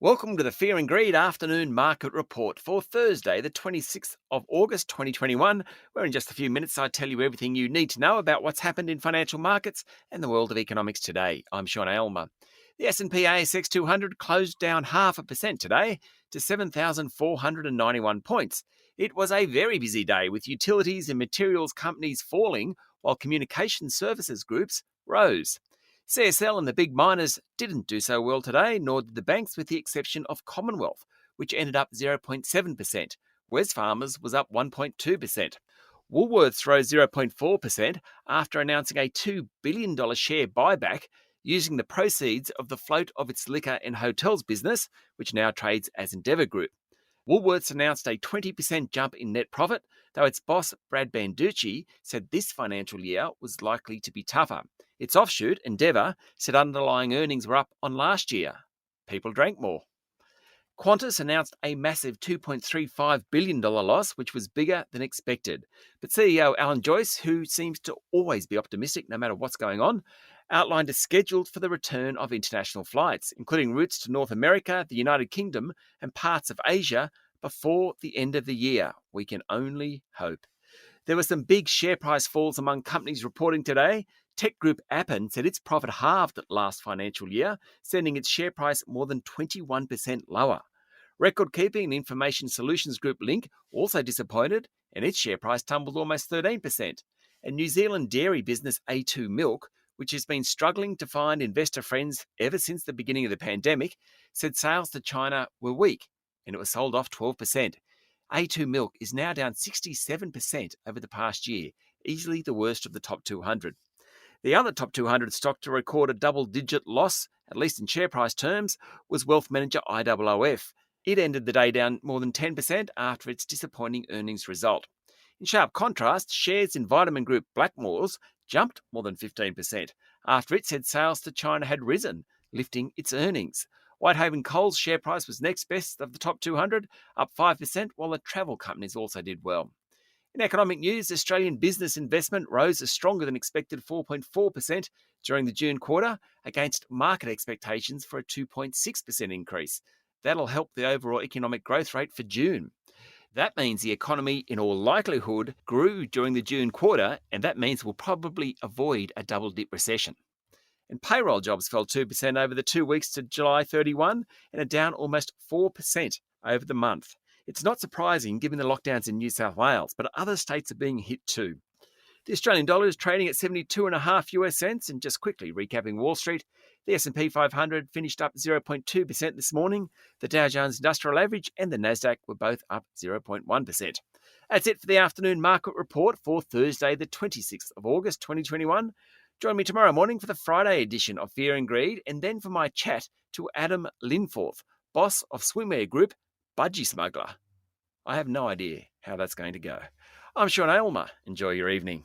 Welcome to the Fear and Greed Afternoon Market Report for Thursday, the 26th of August 2021, where in just a few minutes I tell you everything you need to know about what's happened in financial markets and the world of economics today. I'm Sean Aylmer. The S&P ASX 200 closed down 0.5% today to 7,491 points. It was a very busy day with utilities and materials companies falling while communication services groups rose. CSL and the big miners didn't do so well today, nor did the banks, with the exception of Commonwealth, which ended up 0.7%. Wesfarmers was up 1.2%. Woolworths rose 0.4% after announcing a $2 billion share buyback using the proceeds of the float of its liquor and hotels business, which now trades as Endeavour Group. Woolworths announced a 20% jump in net profit, though its boss, Brad Banducci, said this financial year was likely to be tougher. Its offshoot, Endeavour, said underlying earnings were up on last year. People drank more. Qantas announced a massive $2.35 billion loss, which was bigger than expected. But CEO Alan Joyce, who seems to always be optimistic no matter what's going on, outlined a schedule for the return of international flights, including routes to North America, the United Kingdom, and parts of Asia before the end of the year. We can only hope. There were some big share price falls among companies reporting today. Tech group Appen said its profit halved last financial year, sending its share price more than 21% lower. Record-keeping and information solutions group Link also disappointed, and its share price tumbled almost 13%. And New Zealand dairy business A2 Milk, which has been struggling to find investor friends ever since the beginning of the pandemic, said sales to China were weak, and it was sold off 12%. A2 Milk is now down 67% over the past year, easily the worst of the top 200. The other top 200 stock to record a double-digit loss, at least in share price terms, was wealth manager IOOF. It ended the day down more than 10% after its disappointing earnings result. In sharp contrast, shares in vitamin group Blackmores jumped more than 15% after it said sales to China had risen, lifting its earnings. Whitehaven Coal's share price was next best of the top 200, up 5%, while the travel companies also did well. In economic news, Australian business investment rose a stronger than expected 4.4% during the June quarter against market expectations for a 2.6% increase. That'll help the overall economic growth rate for June. That means the economy, in all likelihood, grew during the June quarter, and that means we'll probably avoid a double-dip recession. And payroll jobs fell 2% over the 2 weeks to July 31 and are down almost 4% over the month. It's not surprising given the lockdowns in New South Wales, but other states are being hit too. The Australian dollar is trading at 72.5 US cents, and just quickly recapping Wall Street, the S&P 500 finished up 0.2% this morning. The Dow Jones Industrial Average and the Nasdaq were both up 0.1%. That's it for the afternoon market report for Thursday, the 26th of August 2021. Join me tomorrow morning for the Friday edition of Fear and Greed, and then for my chat to Adam Linforth, boss of swimwear group Budgie Smuggler. I have no idea how that's going to go. I'm Sean Aylmer. Enjoy your evening.